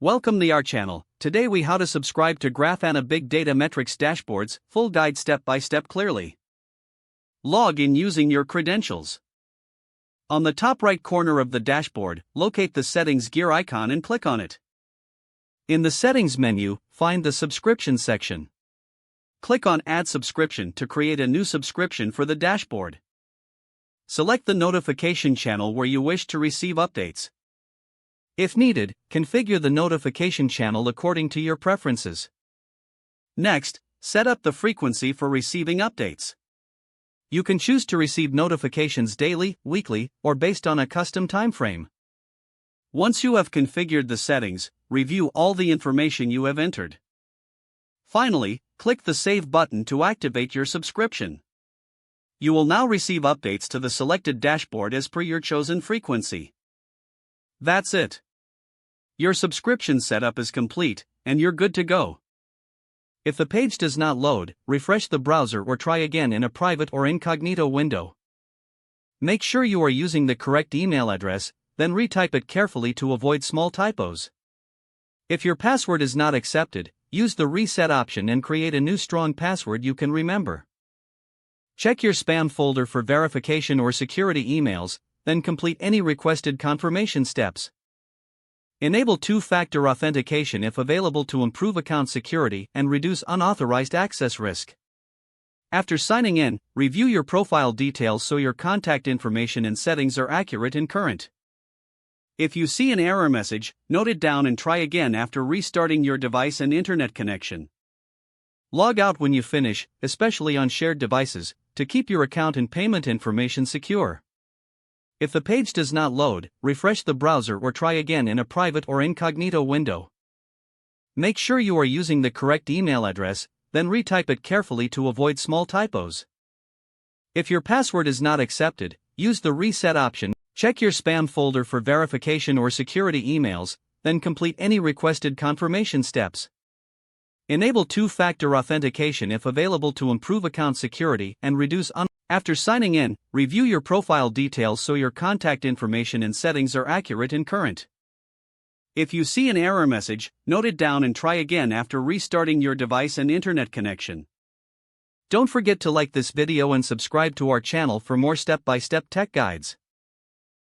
Welcome to our channel. Today we how to subscribe to Grafana Big Data Metrics Dashboards, full guide step by step clearly. Log in using your credentials. On the top right corner of the dashboard, locate the settings gear icon and click on it. In the settings menu, find the subscription section. Click on add subscription to create a new subscription for the dashboard. Select the notification channel where you wish to receive updates. If needed, configure the notification channel according to your preferences. Next, set up the frequency for receiving updates. You can choose to receive notifications daily, weekly, or based on a custom time frame. Once you have configured the settings, review all the information you have entered. Finally, click the Save button to activate your subscription. You will now receive updates to the selected dashboard as per your chosen frequency. That's it. Your subscription setup is complete, and you're good to go. If the page does not load, refresh the browser or try again in a private or incognito window. Make sure you are using the correct email address, then retype it carefully to avoid small typos. If your password is not accepted, use the reset option and create a new strong password you can remember. Check your spam folder for verification or security emails, then complete any requested confirmation steps. Enable two-factor authentication if available to improve account security and reduce unauthorized access risk. After signing in, review your profile details so your contact information and settings are accurate and current. If you see an error message, note it down and try again after restarting your device and internet connection. Log out when you finish, especially on shared devices, to keep your account and payment information secure. If the page does not load, refresh the browser or try again in a private or incognito window. Make sure you are using the correct email address, then retype it carefully to avoid small typos. If your password is not accepted, use the reset option. Check your spam folder for verification or security emails, then complete any requested confirmation steps. Enable two-factor authentication if available to improve account security and reduce After signing in, review your profile details so your contact information and settings are accurate and current. If you see an error message, note it down and try again after restarting your device and internet connection. Don't forget to like this video and subscribe to our channel for more step-by-step tech guides.